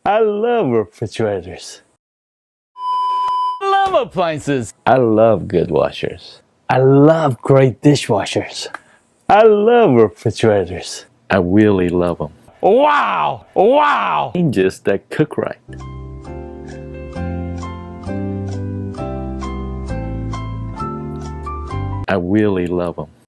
I love refrigerators. I love appliances. I love good washers. I love great dishwashers. I love refrigerators. I really love them. Wow! Wow! Changes that cook right. I really love them.